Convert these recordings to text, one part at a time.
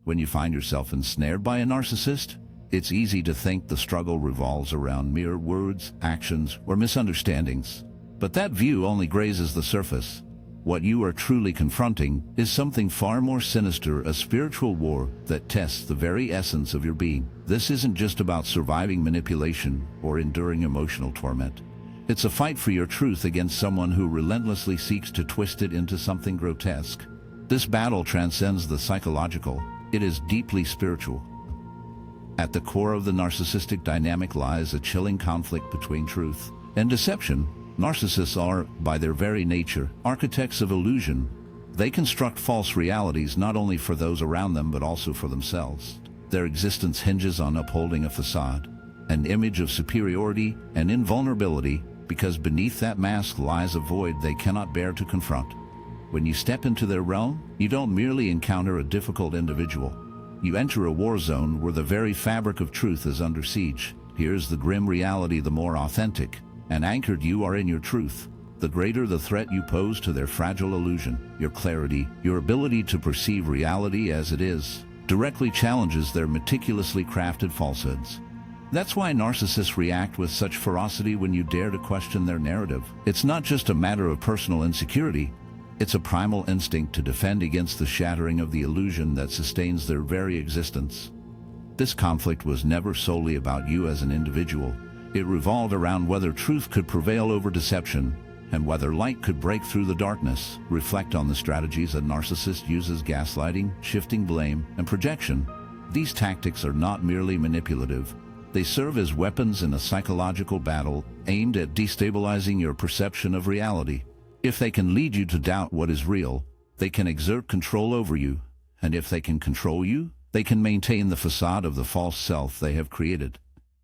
When you find yourself ensnared by a narcissist, it's easy to think the struggle revolves around mere words, actions, or misunderstandings. But that view only grazes the surface. What you are truly confronting is something far more sinister, a spiritual war that tests the very essence of your being. This isn't just about surviving manipulation or enduring emotional torment. It's a fight for your truth against someone who relentlessly seeks to twist it into something grotesque. This battle transcends the psychological. It is deeply spiritual. At the core of the narcissistic dynamic lies a chilling conflict between truth and deception. Narcissists are, by their very nature, architects of illusion. They construct false realities not only for those around them but also for themselves. Their existence hinges on upholding a facade, an image of superiority and invulnerability, because beneath that mask lies a void they cannot bear to confront. When you step into their realm, you don't merely encounter a difficult individual. You enter a war zone where the very fabric of truth is under siege. Here's the grim reality: the more authentic and anchored you are in your truth, the greater the threat you pose to their fragile illusion. Your clarity, your ability to perceive reality as it is, directly challenges their meticulously crafted falsehoods. That's why narcissists react with such ferocity when you dare to question their narrative. It's not just a matter of personal insecurity. It's a primal instinct to defend against the shattering of the illusion that sustains their very existence. This conflict was never solely about you as an individual. It revolved around whether truth could prevail over deception and whether light could break through the darkness. Reflect on the strategies a narcissist uses: gaslighting, shifting blame, and projection. These tactics are not merely manipulative. They serve as weapons in a psychological battle aimed at destabilizing your perception of reality. If they can lead you to doubt what is real, they can exert control over you. And if they can control you, they can maintain the facade of the false self they have created.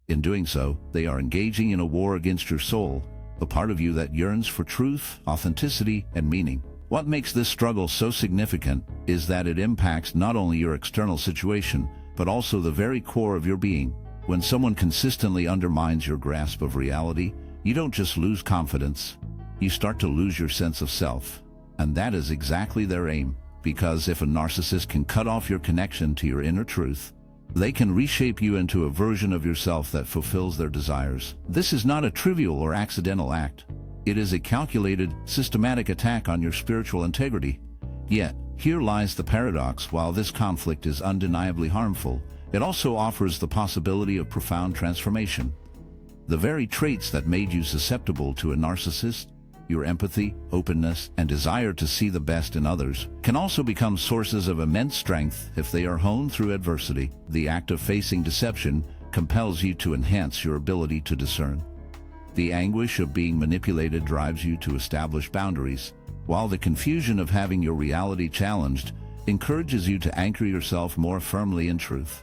In doing so, they are engaging in a war against your soul, the part of you that yearns for truth, authenticity, and meaning. What makes this struggle so significant is that it impacts not only your external situation, but also the very core of your being. When someone consistently undermines your grasp of reality, you don't just lose confidence, you start to lose your sense of self. And that is exactly their aim, because if a narcissist can cut off your connection to your inner truth, they can reshape you into a version of yourself that fulfills their desires. This is not a trivial or accidental act. It is a calculated, systematic attack on your spiritual integrity. Yet, here lies the paradox: while this conflict is undeniably harmful, it also offers the possibility of profound transformation. The very traits that made you susceptible to a narcissist, your empathy, openness, and desire to see the best in others, can also become sources of immense strength if they are honed through adversity. The act of facing deception compels you to enhance your ability to discern. The anguish of being manipulated drives you to establish boundaries, while the confusion of having your reality challenged encourages you to anchor yourself more firmly in truth.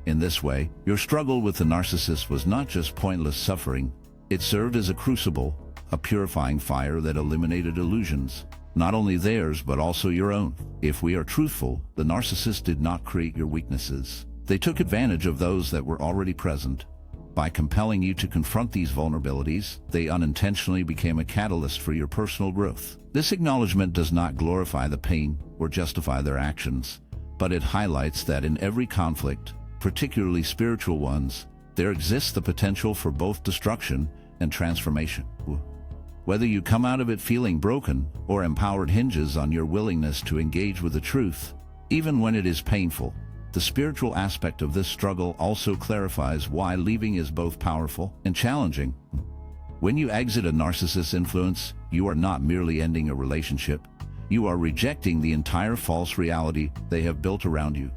In this way, your struggle with the narcissist was not just pointless suffering. It served as a crucible, a purifying fire that eliminated illusions, not only theirs but also your own. If we are truthful, the narcissist did not create your weaknesses. They took advantage of those that were already present. By compelling you to confront these vulnerabilities, they unintentionally became a catalyst for your personal growth. This acknowledgement does not glorify the pain or justify their actions, but it highlights that in every conflict, particularly spiritual ones, there exists the potential for both destruction and transformation. Whether you come out of it feeling broken or empowered hinges on your willingness to engage with the truth, even when it is painful. The spiritual aspect of this struggle also clarifies why leaving is both powerful and challenging. When you exit a narcissist's influence, you are not merely ending a relationship. You are rejecting the entire false reality they have built around you.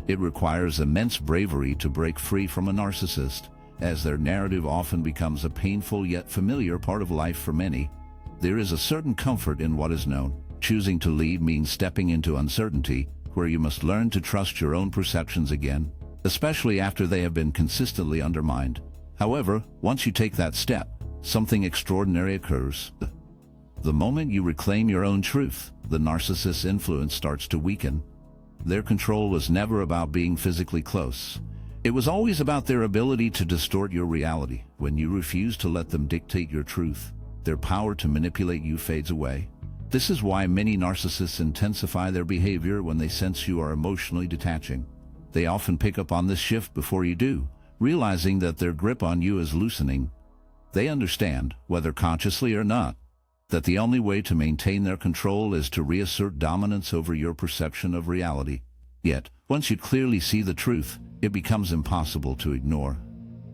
It requires immense bravery to break free from a narcissist, as their narrative often becomes a painful yet familiar part of life for many. There is a certain comfort in what is known. Choosing to leave means stepping into uncertainty, where you must learn to trust your own perceptions again, especially after they have been consistently undermined. However, once you take that step, something extraordinary occurs. The moment you reclaim your own truth, the narcissist's influence starts to weaken. Their control was never about being physically close. It was always about their ability to distort your reality. When you refuse to let them dictate your truth, their power to manipulate you fades away. This is why many narcissists intensify their behavior when they sense you are emotionally detaching. They often pick up on this shift before you do, realizing that their grip on you is loosening. They understand, whether consciously or not, that the only way to maintain their control is to reassert dominance over your perception of reality. Yet, once you clearly see the truth, it becomes impossible to ignore.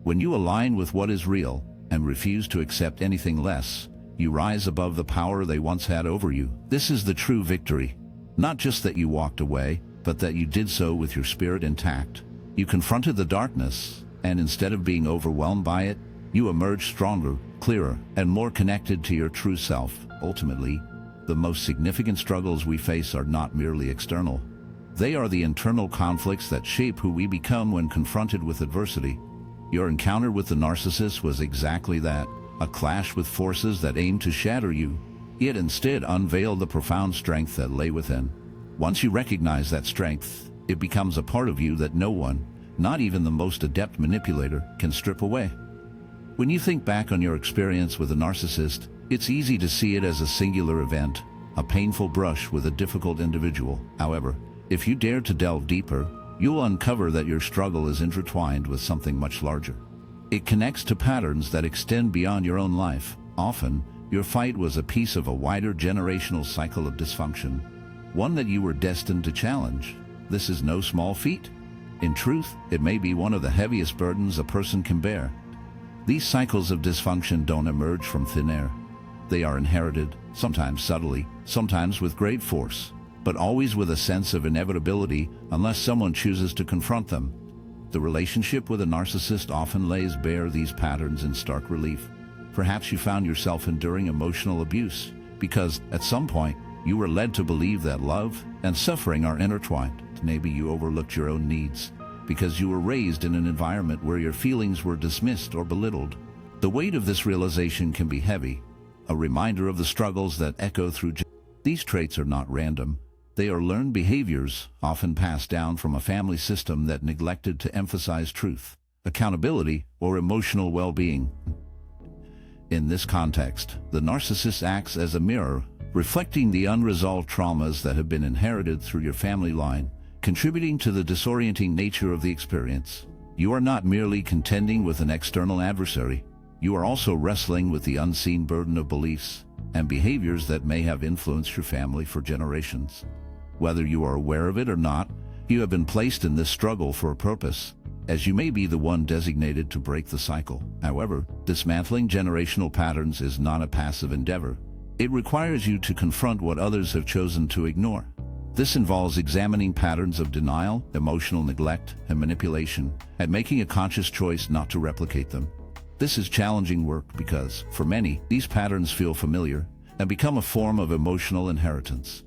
When you align with what is real and refuse to accept anything less, you rise above the power they once had over you. This is the true victory. Not just that you walked away, but that you did so with your spirit intact. You confronted the darkness, and instead of being overwhelmed by it, you emerged stronger, clearer, and more connected to your true self. Ultimately, the most significant struggles we face are not merely external. They are the internal conflicts that shape who we become when confronted with adversity. Your encounter with the narcissist was exactly that, a clash with forces that aimed to shatter you. It instead unveiled the profound strength that lay within. Once you recognize that strength, it becomes a part of you that no one, not even the most adept manipulator, can strip away. When you think back on your experience with a narcissist, it's easy to see it as a singular event, a painful brush with a difficult individual. However, if you dare to delve deeper, you'll uncover that your struggle is intertwined with something much larger. It connects to patterns that extend beyond your own life. Often, your fight was a piece of a wider generational cycle of dysfunction, one that you were destined to challenge. This is no small feat. In truth, it may be one of the heaviest burdens a person can bear. These cycles of dysfunction don't emerge from thin air. They are inherited, sometimes subtly, sometimes with great force, but always with a sense of inevitability unless someone chooses to confront them. The relationship with a narcissist often lays bare these patterns in stark relief. Perhaps you found yourself enduring emotional abuse because, at some point, you were led to believe that love and suffering are intertwined. Maybe you overlooked your own needs because you were raised in an environment where your feelings were dismissed or belittled. The weight of this realization can be heavy, a reminder of the struggles that echo through. These traits are not random. They are learned behaviors, often passed down from a family system that neglected to emphasize truth, accountability, or emotional well-being. In this context, the narcissist acts as a mirror, reflecting the unresolved traumas that have been inherited through your family line, contributing to the disorienting nature of the experience. You are not merely contending with an external adversary. You are also wrestling with the unseen burden of beliefs and behaviors that may have influenced your family for generations. Whether you are aware of it or not, you have been placed in this struggle for a purpose, as you may be the one designated to break the cycle. However, dismantling generational patterns is not a passive endeavor. It requires you to confront what others have chosen to ignore. This involves examining patterns of denial, emotional neglect, and manipulation, and making a conscious choice not to replicate them. This is challenging work because, for many, these patterns feel familiar and become a form of emotional inheritance.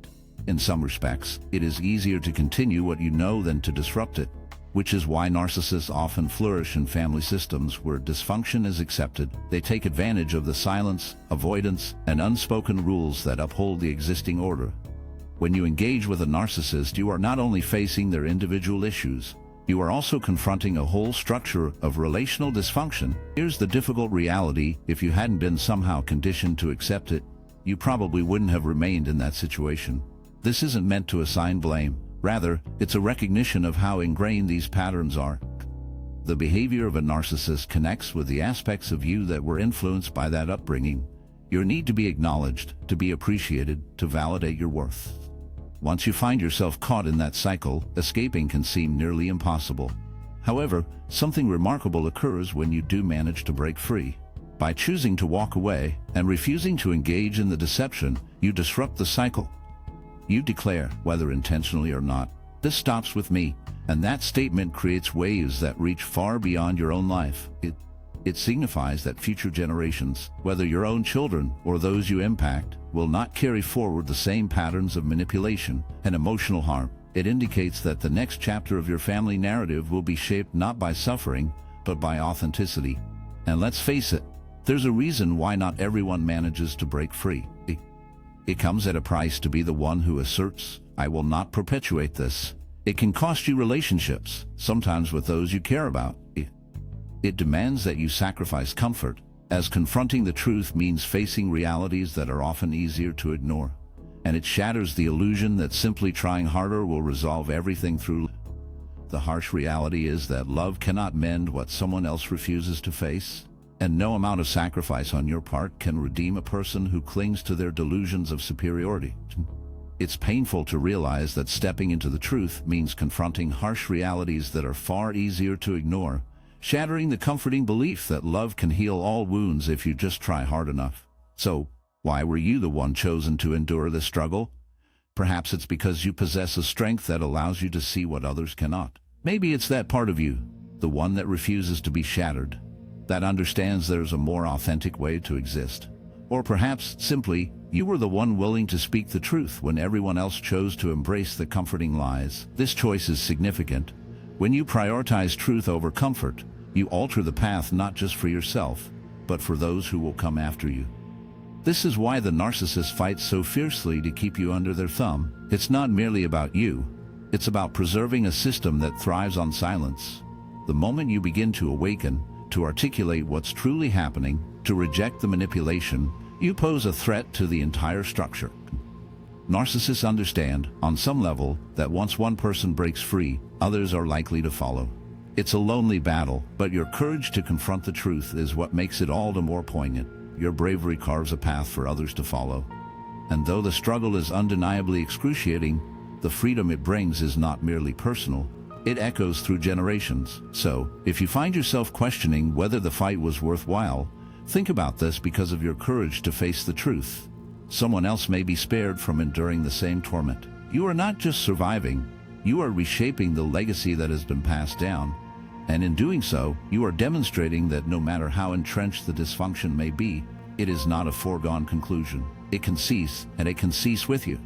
In some respects, it is easier to continue what you know than to disrupt it, which is why narcissists often flourish in family systems where dysfunction is accepted. They take advantage of the silence, avoidance, and unspoken rules that uphold the existing order. When you engage with a narcissist, you are not only facing their individual issues, you are also confronting a whole structure of relational dysfunction. Here's the difficult reality: if you hadn't been somehow conditioned to accept it, you probably wouldn't have remained in that situation. This isn't meant to assign blame. Rather, it's a recognition of how ingrained these patterns are. The behavior of a narcissist connects with the aspects of you that were influenced by that upbringing. Your need to be acknowledged, to be appreciated, to validate your worth. Once you find yourself caught in that cycle, escaping can seem nearly impossible. However, something remarkable occurs when you do manage to break free. By choosing to walk away and refusing to engage in the deception, you disrupt the cycle. You declare, whether intentionally or not, "This stops with me," and that statement creates waves that reach far beyond your own life. It signifies that future generations, whether your own children or those you impact, will not carry forward the same patterns of manipulation and emotional harm. It indicates that the next chapter of your family narrative will be shaped not by suffering, but by authenticity. And let's face it, there's a reason why not everyone manages to break free. It comes at a price to be the one who asserts, "I will not perpetuate this." It can cost you relationships, sometimes with those you care about. It demands that you sacrifice comfort, as confronting the truth means facing realities that are often easier to ignore. And it shatters the illusion that simply trying harder will resolve everything through. The harsh reality is that love cannot mend what someone else refuses to face, and no amount of sacrifice on your part can redeem a person who clings to their delusions of superiority. It's painful to realize that stepping into the truth means confronting harsh realities that are far easier to ignore, shattering the comforting belief that love can heal all wounds if you just try hard enough. So, why were you the one chosen to endure this struggle? Perhaps it's because you possess a strength that allows you to see what others cannot. Maybe it's that part of you, the one that refuses to be shattered, that understands there's a more authentic way to exist. Or perhaps, simply, you were the one willing to speak the truth when everyone else chose to embrace the comforting lies. This choice is significant. When you prioritize truth over comfort, you alter the path not just for yourself, but for those who will come after you. This is why the narcissist fights so fiercely to keep you under their thumb. It's not merely about you. It's about preserving a system that thrives on silence. The moment you begin to awaken, to articulate what's truly happening, to reject the manipulation, you pose a threat to the entire structure. Narcissists understand, on some level, that once one person breaks free, others are likely to follow. It's a lonely battle, but your courage to confront the truth is what makes it all the more poignant. Your bravery carves a path for others to follow. And though the struggle is undeniably excruciating, the freedom it brings is not merely personal. It echoes through generations. So, if you find yourself questioning whether the fight was worthwhile, think about this because of your courage to face the truth. Someone else may be spared from enduring the same torment. You are not just surviving, you are reshaping the legacy that has been passed down. And in doing so, you are demonstrating that no matter how entrenched the dysfunction may be, it is not a foregone conclusion. It can cease, and it can cease with you.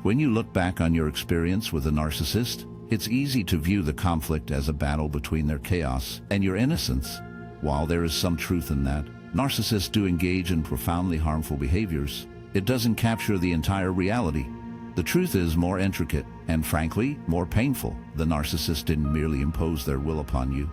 When you look back on your experience with a narcissist, it's easy to view the conflict as a battle between their chaos and your innocence. While there is some truth in that, narcissists do engage in profoundly harmful behaviors. It doesn't capture the entire reality. The truth is more intricate and, frankly, more painful. The narcissist didn't merely impose their will upon you.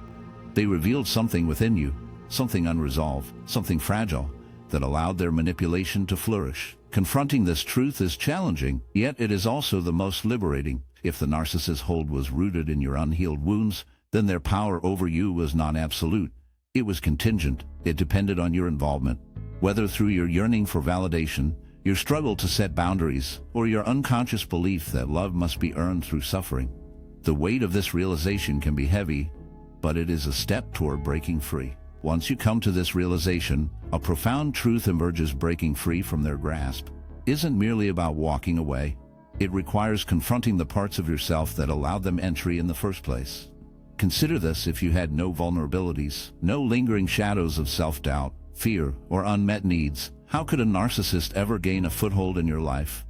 They revealed something within you, something unresolved, something fragile, that allowed their manipulation to flourish. Confronting this truth is challenging, yet it is also the most liberating. If the narcissist's hold was rooted in your unhealed wounds, then their power over you was not absolute. It was contingent. It depended on your involvement, whether through your yearning for validation, your struggle to set boundaries, or your unconscious belief that love must be earned through suffering. The weight of this realization can be heavy, but it is a step toward breaking free. Once you come to this realization, a profound truth emerges. Breaking free from their grasp isn't merely about walking away. It requires confronting the parts of yourself that allowed them entry in the first place. Consider this: if you had no vulnerabilities, no lingering shadows of self-doubt, fear, or unmet needs, how could a narcissist ever gain a foothold in your life?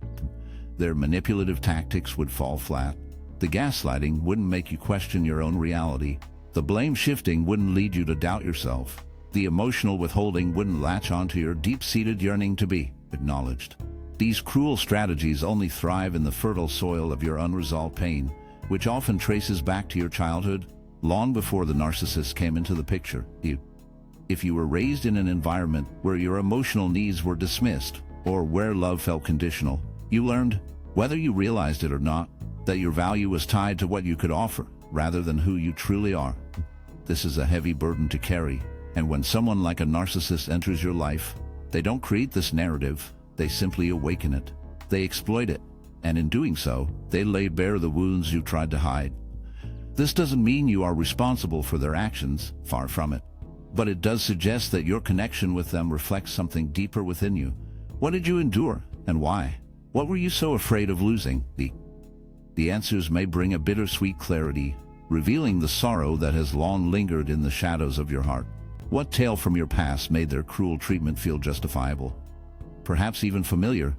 Their manipulative tactics would fall flat. The gaslighting wouldn't make you question your own reality. The blame shifting wouldn't lead you to doubt yourself. The emotional withholding wouldn't latch onto your deep-seated yearning to be acknowledged. These cruel strategies only thrive in the fertile soil of your unresolved pain, which often traces back to your childhood, long before the narcissist came into the picture. If you were raised in an environment where your emotional needs were dismissed, or where love felt conditional, you learned, whether you realized it or not, that your value was tied to what you could offer, rather than who you truly are. This is a heavy burden to carry, and when someone like a narcissist enters your life, they don't create this narrative, they simply awaken it. They exploit it, and in doing so, they lay bare the wounds you tried to hide. This doesn't mean you are responsible for their actions, far from it. But it does suggest that your connection with them reflects something deeper within you. What did you endure, and why? What were you so afraid of losing? The answers may bring a bittersweet clarity, revealing the sorrow that has long lingered in the shadows of your heart. What tale from your past made their cruel treatment feel justifiable? Perhaps even familiar?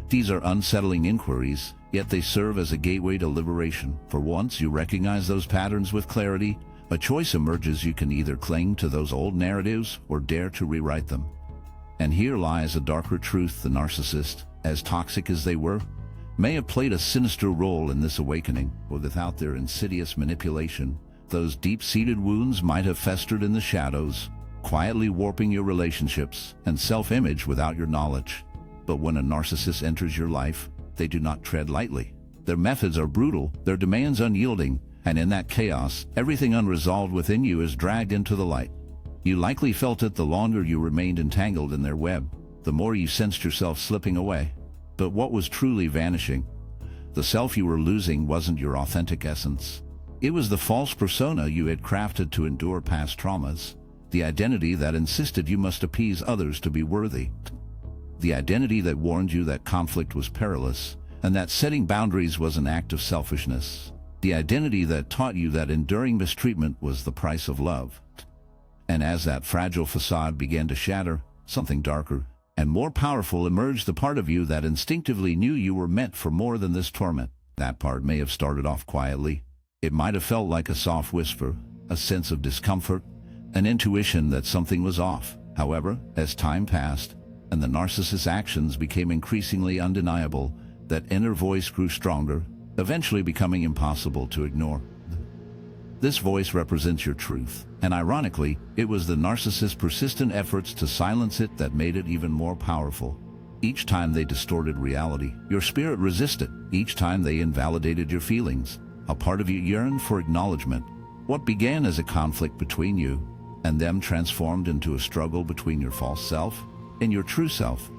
These are unsettling inquiries, yet they serve as a gateway to liberation. For once you recognize those patterns with clarity, a choice emerges: you can either cling to those old narratives or dare to rewrite them. And here lies a darker truth: the narcissist, as toxic as they were, may have played a sinister role in this awakening, or without their insidious manipulation, those deep-seated wounds might have festered in the shadows, quietly warping your relationships and self-image without your knowledge. But when a narcissist enters your life, they do not tread lightly. Their methods are brutal, their demands unyielding, And in that chaos, everything unresolved within you is dragged into the light. You likely felt it the longer you remained entangled in their web, the more you sensed yourself slipping away. But what was truly vanishing? The self you were losing wasn't your authentic essence. It was the false persona you had crafted to endure past traumas, the identity that insisted you must appease others to be worthy, the identity that warned you that conflict was perilous and that setting boundaries was an act of selfishness, the identity that taught you that enduring mistreatment was the price of love. And as that fragile facade began to shatter, something darker and more powerful emerged, the part of you that instinctively knew you were meant for more than this torment. That part may have started off quietly. It might have felt like a soft whisper, a sense of discomfort, an intuition that something was off. However, as time passed and the narcissist's actions became increasingly undeniable, that inner voice grew stronger, eventually becoming impossible to ignore. This voice represents your truth, and ironically, it was the narcissist's persistent efforts to silence it that made it even more powerful. Each time they distorted reality, your spirit resisted. Each time they invalidated your feelings, a part of you yearned for acknowledgement. What began as a conflict between you and them transformed into a struggle between your false self and your true self.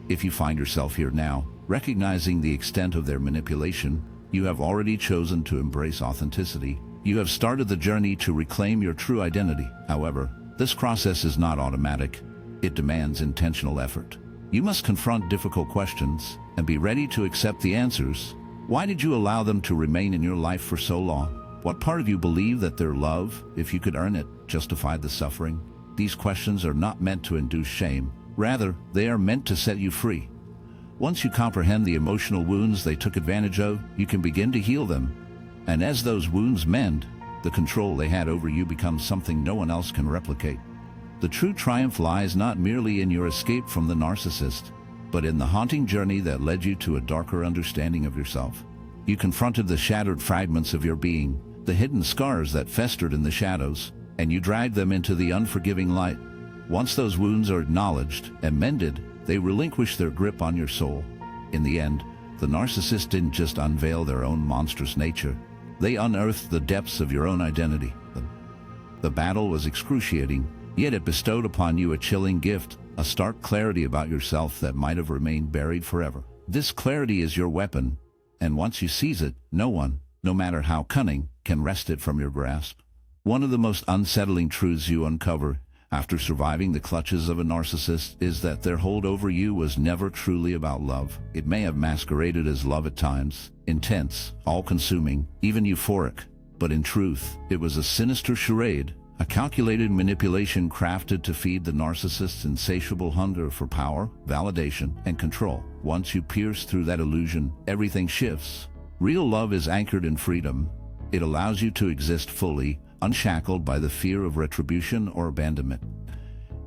If you find yourself here now, recognizing the extent of their manipulation, you have already chosen to embrace authenticity. You have started the journey to reclaim your true identity. However, this process is not automatic. It demands intentional effort. You must confront difficult questions and be ready to accept the answers. Why did you allow them to remain in your life for so long? What part of you believed that their love, if you could earn it, justified the suffering? These questions are not meant to induce shame. Rather, they are meant to set you free. Once you comprehend the emotional wounds they took advantage of, you can begin to heal them. And as those wounds mend, the control they had over you becomes something no one else can replicate. The true triumph lies not merely in your escape from the narcissist, but in the haunting journey that led you to a darker understanding of yourself. You confronted the shattered fragments of your being, the hidden scars that festered in the shadows, and you dragged them into the unforgiving light. Once those wounds are acknowledged and mended, they relinquish their grip on your soul. In the end, the narcissist didn't just unveil their own monstrous nature. They unearthed the depths of your own identity. The battle was excruciating, yet it bestowed upon you a chilling gift, a stark clarity about yourself that might have remained buried forever. This clarity is your weapon, and once you seize it, no one, no matter how cunning, can wrest it from your grasp. One of the most unsettling truths you uncover after surviving the clutches of a narcissist is that their hold over you was never truly about love. It may have masqueraded as love at times, intense, all-consuming, even euphoric, but in truth, it was a sinister charade, a calculated manipulation crafted to feed the narcissist's insatiable hunger for power, validation, and control. Once you pierce through that illusion, everything shifts. Real love is anchored in freedom. It allows you to exist fully, unshackled by the fear of retribution or abandonment.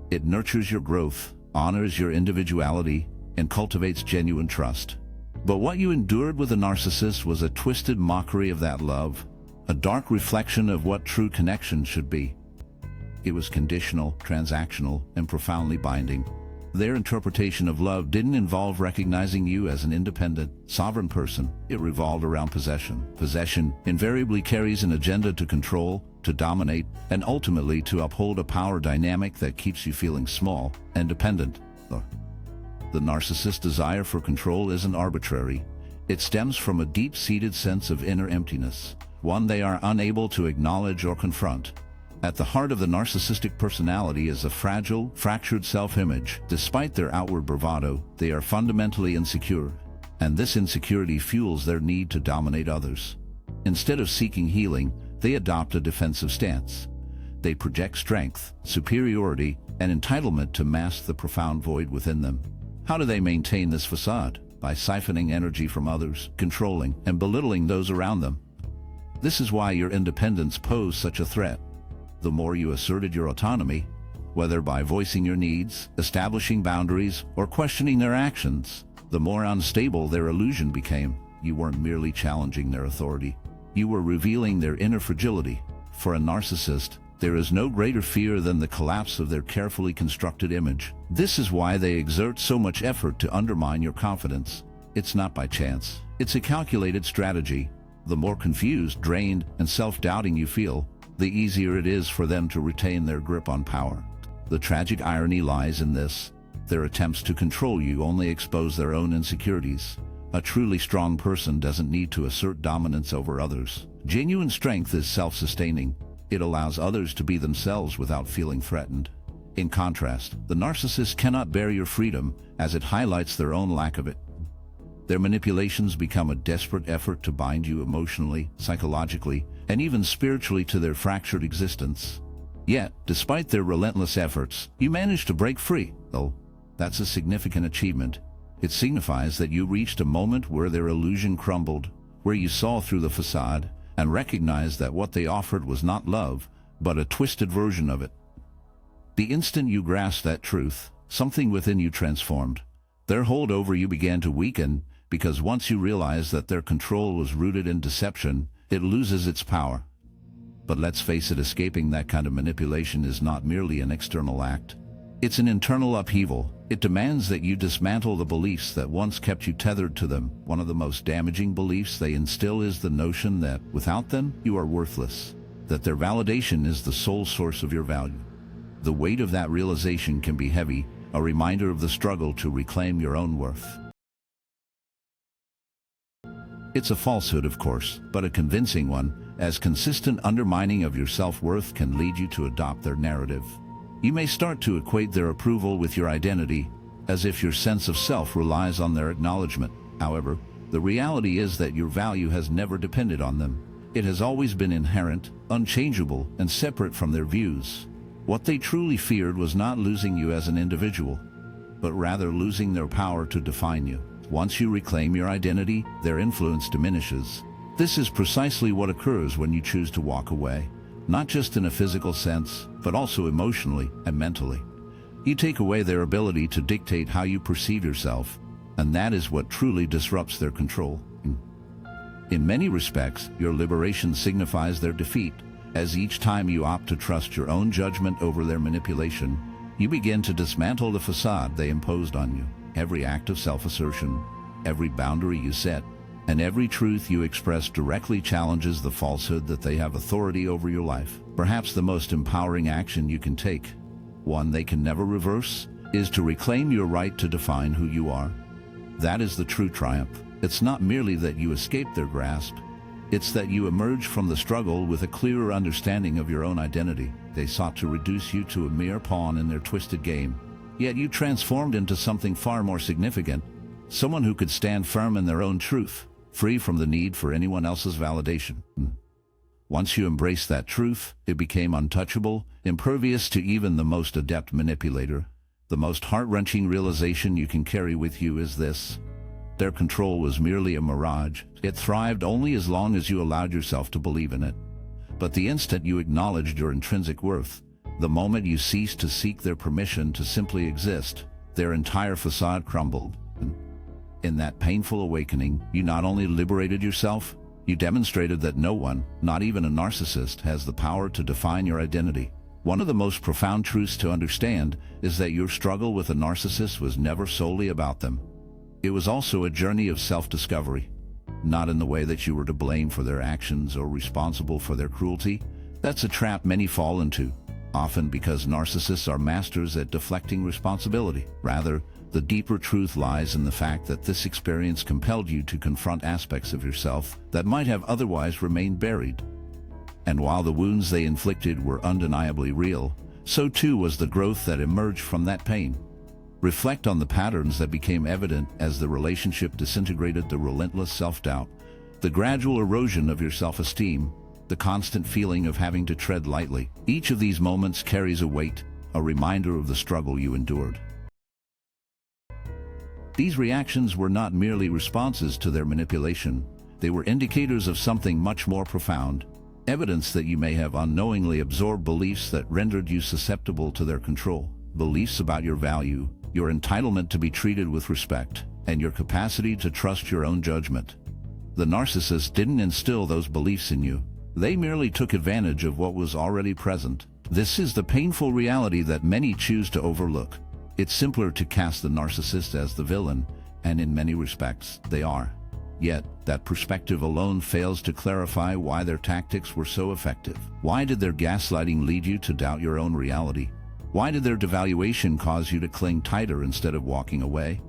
It nurtures your growth, honors your individuality, and cultivates genuine trust. But what you endured with a narcissist was a twisted mockery of that love, a dark reflection of what true connection should be. It was conditional, transactional, and profoundly binding. Their interpretation of love didn't involve recognizing you as an independent, sovereign person. It revolved around possession. Possession invariably carries an agenda to control, to dominate, and ultimately to uphold a power dynamic that keeps you feeling small and dependent. The narcissist's desire for control isn't arbitrary. It stems from a deep-seated sense of inner emptiness, one they are unable to acknowledge or confront. At the heart of the narcissistic personality is a fragile, fractured self-image. Despite their outward bravado, they are fundamentally insecure, and this insecurity fuels their need to dominate others. Instead of seeking healing, they adopt a defensive stance. They project strength, superiority, and entitlement to mask the profound void within them. How do they maintain this facade? By siphoning energy from others, controlling and belittling those around them. This is why your independence posed such a threat. The more you asserted your autonomy, whether by voicing your needs, establishing boundaries, or questioning their actions, the more unstable their illusion became. You weren't merely challenging their authority. You were revealing their inner fragility. For a narcissist, there is no greater fear than the collapse of their carefully constructed image. This is why they exert so much effort to undermine your confidence. It's not by chance. It's a calculated strategy. The more confused, drained, and self-doubting you feel, the easier it is for them to retain their grip on power. The tragic irony lies in this: their attempts to control you only expose their own insecurities. A truly strong person doesn't need to assert dominance over others. Genuine strength is self-sustaining. It allows others to be themselves without feeling threatened. In contrast, the narcissist cannot bear your freedom, as it highlights their own lack of it. Their manipulations become a desperate effort to bind you emotionally, psychologically, and even spiritually to their fractured existence. Yet, despite their relentless efforts, you manage to break free. Oh, that's a significant achievement. It signifies that you reached a moment where their illusion crumbled, where you saw through the facade and recognized that what they offered was not love, but a twisted version of it. The instant you grasped that truth, something within you transformed. Their hold over you began to weaken, because once you realized that their control was rooted in deception, it loses its power. But let's face it, escaping that kind of manipulation is not merely an external act. It's an internal upheaval. It demands that you dismantle the beliefs that once kept you tethered to them. One of the most damaging beliefs they instill is the notion that, without them, you are worthless, that their validation is the sole source of your value. The weight of that realization can be heavy, a reminder of the struggle to reclaim your own worth. It's a falsehood, of course, but a convincing one, as consistent undermining of your self-worth can lead you to adopt their narrative. You may start to equate their approval with your identity, as if your sense of self relies on their acknowledgement. However, the reality is that your value has never depended on them. It has always been inherent, unchangeable, and separate from their views. What they truly feared was not losing you as an individual, but rather losing their power to define you. Once you reclaim your identity, their influence diminishes. This is precisely what occurs when you choose to walk away, not just in a physical sense, but also emotionally and mentally. You take away their ability to dictate how you perceive yourself, and that is what truly disrupts their control. In many respects, your liberation signifies their defeat, as each time you opt to trust your own judgment over their manipulation, you begin to dismantle the facade they imposed on you. Every act of self-assertion, every boundary you set, and every truth you express directly challenges the falsehood that they have authority over your life. Perhaps the most empowering action you can take, one they can never reverse, is to reclaim your right to define who you are. That is the true triumph. It's not merely that you escape their grasp, it's that you emerge from the struggle with a clearer understanding of your own identity. They sought to reduce you to a mere pawn in their twisted game, yet you transformed into something far more significant, someone who could stand firm in their own truth, free from the need for anyone else's validation. Once you embraced that truth, it became untouchable, impervious to even the most adept manipulator. The most heart-wrenching realization you can carry with you is this: their control was merely a mirage. It thrived only as long as you allowed yourself to believe in it. But the instant you acknowledged your intrinsic worth, the moment you ceased to seek their permission to simply exist, their entire facade crumbled. In that painful awakening, you not only liberated yourself, you demonstrated that no one, not even a narcissist, has the power to define your identity. One of the most profound truths to understand is that your struggle with a narcissist was never solely about them. It was also a journey of self-discovery. Not in the way that you were to blame for their actions or responsible for their cruelty. That's a trap many fall into, often because narcissists are masters at deflecting responsibility. Rather, the deeper truth lies in the fact that this experience compelled you to confront aspects of yourself that might have otherwise remained buried. And while the wounds they inflicted were undeniably real, so too was the growth that emerged from that pain. Reflect on the patterns that became evident as the relationship disintegrated: the relentless self-doubt, the gradual erosion of your self-esteem, the constant feeling of having to tread lightly. Each of these moments carries a weight, a reminder of the struggle you endured. These reactions were not merely responses to their manipulation. They were indicators of something much more profound, evidence that you may have unknowingly absorbed beliefs that rendered you susceptible to their control. Beliefs about your value, your entitlement to be treated with respect, and your capacity to trust your own judgment. The narcissist didn't instill those beliefs in you. They merely took advantage of what was already present. This is the painful reality that many choose to overlook. It's simpler to cast the narcissist as the villain, and in many respects, they are. Yet, that perspective alone fails to clarify why their tactics were so effective. Why did their gaslighting lead you to doubt your own reality? Why did their devaluation cause you to cling tighter instead of walking away?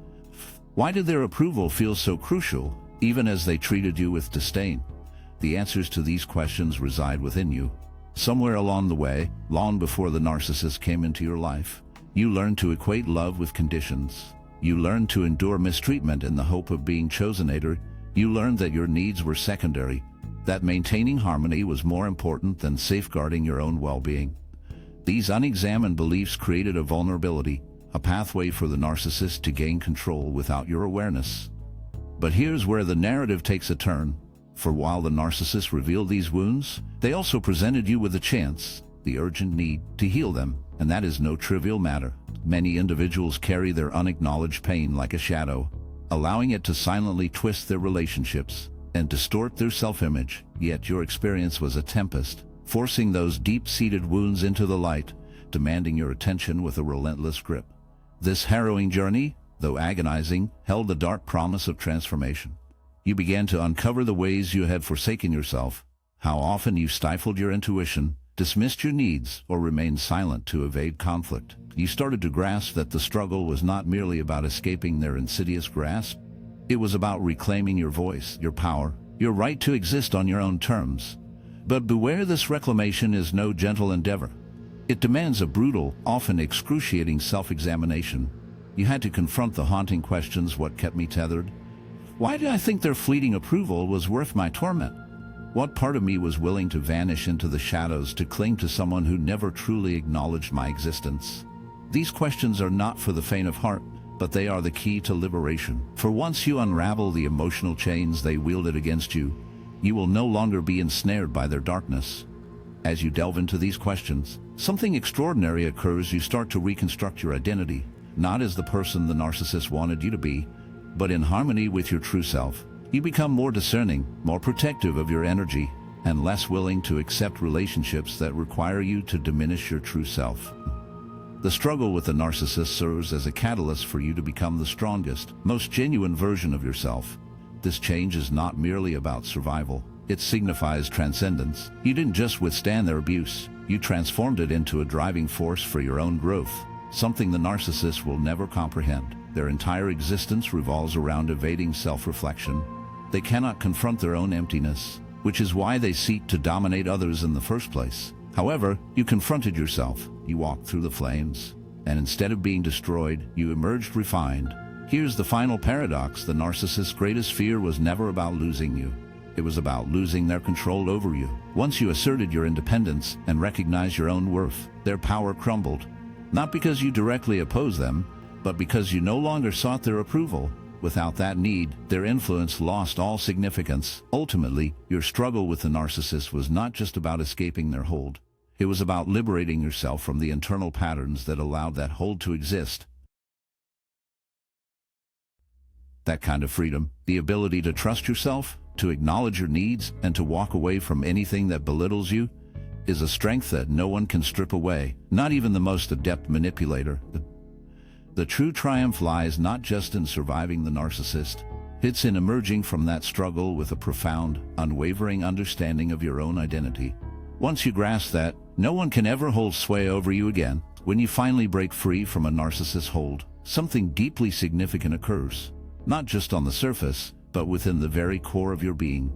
Why did their approval feel so crucial, even as they treated you with disdain? The answers to these questions reside within you. Somewhere along the way, long before the narcissist came into your life, you learned to equate love with conditions. You learned to endure mistreatment in the hope of being chosen later. You learned that your needs were secondary, that maintaining harmony was more important than safeguarding your own well-being. These unexamined beliefs created a vulnerability, a pathway for the narcissist to gain control without your awareness. But here's where the narrative takes a turn. For while the narcissist revealed these wounds, they also presented you with a chance, the urgent need, to heal them, and that is no trivial matter. Many individuals carry their unacknowledged pain like a shadow, allowing it to silently twist their relationships and distort their self-image. Yet your experience was a tempest, forcing those deep-seated wounds into the light, demanding your attention with a relentless grip. This harrowing journey, though agonizing, held the dark promise of transformation. You began to uncover the ways you had forsaken yourself, how often you stifled your intuition, dismissed your needs, or remained silent to evade conflict. You started to grasp that the struggle was not merely about escaping their insidious grasp. It was about reclaiming your voice, your power, your right to exist on your own terms. But beware, this reclamation is no gentle endeavor. It demands a brutal, often excruciating self-examination. You had to confront the haunting questions: what kept me tethered? Why did I think their fleeting approval was worth my torment? What part of me was willing to vanish into the shadows to cling to someone who never truly acknowledged my existence? These questions are not for the faint of heart, but they are the key to liberation. For once you unravel the emotional chains they wielded against you, you will no longer be ensnared by their darkness. As you delve into these questions, something extraordinary occurs. You start to reconstruct your identity, not as the person the narcissist wanted you to be, but in harmony with your true self. You become more discerning, more protective of your energy, and less willing to accept relationships that require you to diminish your true self. The struggle with the narcissist serves as a catalyst for you to become the strongest, most genuine version of yourself. This change is not merely about survival. It signifies transcendence. You didn't just withstand their abuse, you transformed it into a driving force for your own growth, something the narcissist will never comprehend. Their entire existence revolves around evading self-reflection. They cannot confront their own emptiness, which is why they seek to dominate others in the first place. However, you confronted yourself, you walked through the flames, and instead of being destroyed, you emerged refined. Here's the final paradox: the narcissist's greatest fear was never about losing you. It was about losing their control over you. Once you asserted your independence and recognized your own worth, their power crumbled. Not because you directly opposed them, but because you no longer sought their approval. Without that need, their influence lost all significance. Ultimately, your struggle with the narcissist was not just about escaping their hold. It was about liberating yourself from the internal patterns that allowed that hold to exist. That kind of freedom, the ability to trust yourself, to acknowledge your needs, and to walk away from anything that belittles you, is a strength that no one can strip away, not even the most adept manipulator. The true triumph lies not just in surviving the narcissist, it's in emerging from that struggle with a profound, unwavering understanding of your own identity. Once you grasp that, no one can ever hold sway over you again. When you finally break free from a narcissist's hold, something deeply significant occurs, not just on the surface, but within the very core of your being.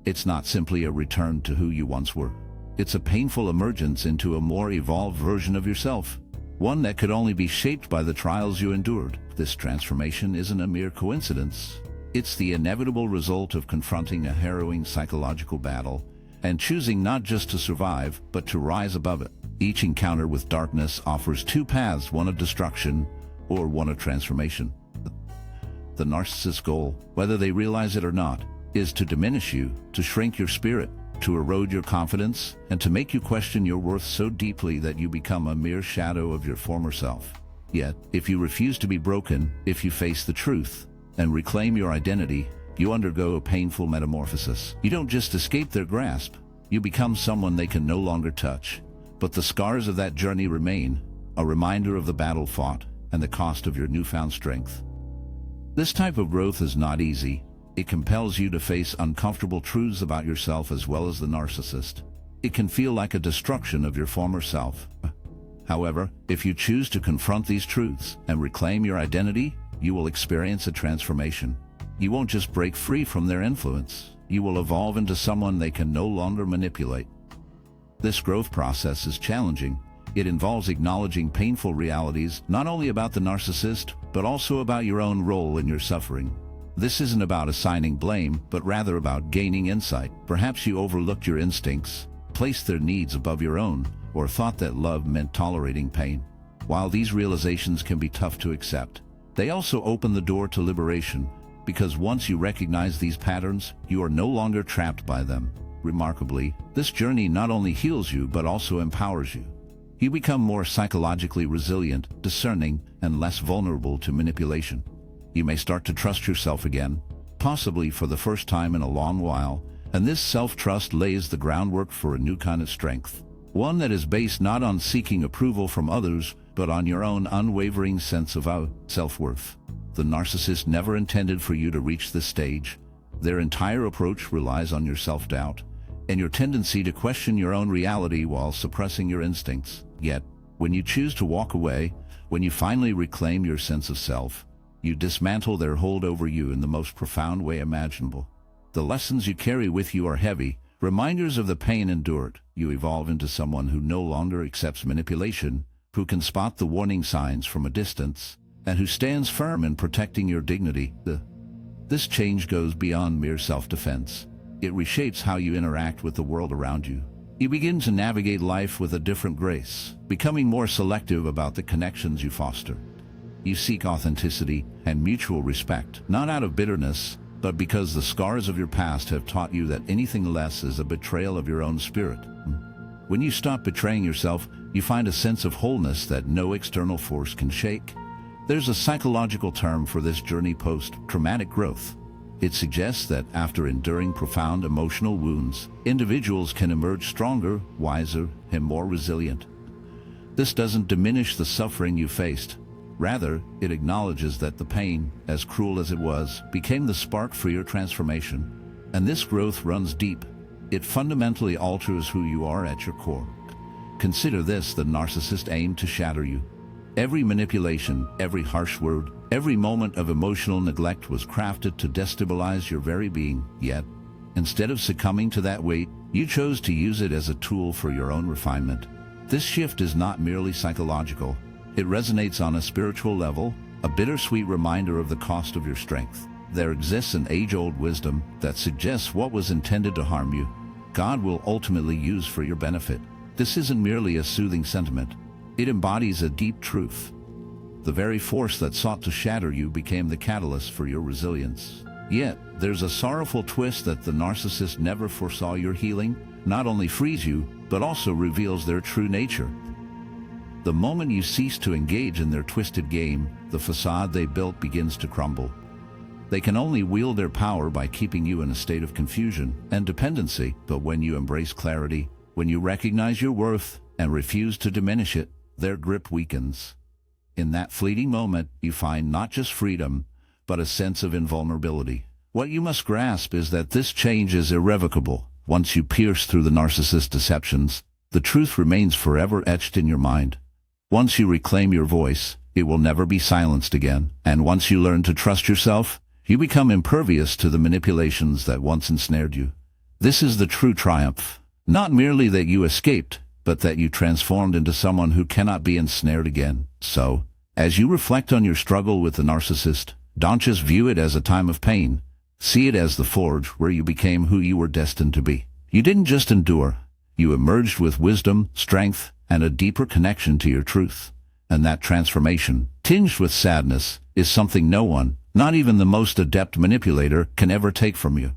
It's not simply a return to who you once were. It's a painful emergence into a more evolved version of yourself, one that could only be shaped by the trials you endured. This transformation isn't a mere coincidence. It's the inevitable result of confronting a harrowing psychological battle and choosing not just to survive, but to rise above it. Each encounter with darkness offers two paths, one of destruction or one of transformation. The narcissist's goal, whether they realize it or not, is to diminish you, to shrink your spirit, to erode your confidence, and to make you question your worth so deeply that you become a mere shadow of your former self. Yet, if you refuse to be broken, if you face the truth and reclaim your identity, you undergo a painful metamorphosis. You don't just escape their grasp, you become someone they can no longer touch. But the scars of that journey remain, a reminder of the battle fought and the cost of your newfound strength. This type of growth is not easy. It compels you to face uncomfortable truths about yourself as well as the narcissist. It can feel like a destruction of your former self. However, if you choose to confront these truths and reclaim your identity, you will experience a transformation. You won't just break free from their influence. You will evolve into someone they can no longer manipulate. This growth process is challenging. It involves acknowledging painful realities, not only about the narcissist, but also about your own role in your suffering. This isn't about assigning blame, but rather about gaining insight. Perhaps you overlooked your instincts, placed their needs above your own, or thought that love meant tolerating pain. While these realizations can be tough to accept, they also open the door to liberation, because once you recognize these patterns, you are no longer trapped by them. Remarkably, this journey not only heals you but also empowers you. You become more psychologically resilient, discerning, and less vulnerable to manipulation. You may start to trust yourself again, possibly for the first time in a long while, and this self-trust lays the groundwork for a new kind of strength. One that is based not on seeking approval from others, but on your own unwavering sense of self-worth. The narcissist never intended for you to reach this stage. Their entire approach relies on your self-doubt and your tendency to question your own reality while suppressing your instincts. Yet, when you choose to walk away, when you finally reclaim your sense of self, you dismantle their hold over you in the most profound way imaginable. The lessons you carry with you are heavy, reminders of the pain endured. You evolve into someone who no longer accepts manipulation, who can spot the warning signs from a distance, and who stands firm in protecting your dignity. This change goes beyond mere self-defense. It reshapes how you interact with the world around you. You begin to navigate life with a different grace, becoming more selective about the connections you foster. You seek authenticity and mutual respect, not out of bitterness, but because the scars of your past have taught you that anything less is a betrayal of your own spirit. When you stop betraying yourself, you find a sense of wholeness that no external force can shake. There's a psychological term for this journey: post-traumatic growth. It suggests that after enduring profound emotional wounds, individuals can emerge stronger, wiser, and more resilient. This doesn't diminish the suffering you faced. Rather, it acknowledges that the pain, as cruel as it was, became the spark for your transformation. And this growth runs deep. It fundamentally alters who you are at your core. Consider this: the narcissist aimed to shatter you. Every manipulation, every harsh word, every moment of emotional neglect was crafted to destabilize your very being. Yet, instead of succumbing to that weight, you chose to use it as a tool for your own refinement. This shift is not merely psychological. It resonates on a spiritual level, a bittersweet reminder of the cost of your strength. There exists an age-old wisdom that suggests what was intended to harm you, God will ultimately use for your benefit. This isn't merely a soothing sentiment. It embodies a deep truth. The very force that sought to shatter you became the catalyst for your resilience. Yet, there's a sorrowful twist: that the narcissist never foresaw your healing, not only frees you, but also reveals their true nature. The moment you cease to engage in their twisted game, the facade they built begins to crumble. They can only wield their power by keeping you in a state of confusion and dependency, but when you embrace clarity, when you recognize your worth and refuse to diminish it, their grip weakens. In that fleeting moment, you find not just freedom, but a sense of invulnerability. What you must grasp is that this change is irrevocable. Once you pierce through the narcissist's deceptions, the truth remains forever etched in your mind. Once you reclaim your voice, it will never be silenced again. And once you learn to trust yourself, you become impervious to the manipulations that once ensnared you. This is the true triumph. Not merely that you escaped, but that you transformed into someone who cannot be ensnared again. So, as you reflect on your struggle with the narcissist, don't just view it as a time of pain. See it as the forge where you became who you were destined to be. You didn't just endure. You emerged with wisdom, strength, and a deeper connection to your truth. And that transformation, tinged with sadness, is something no one, not even the most adept manipulator, can ever take from you.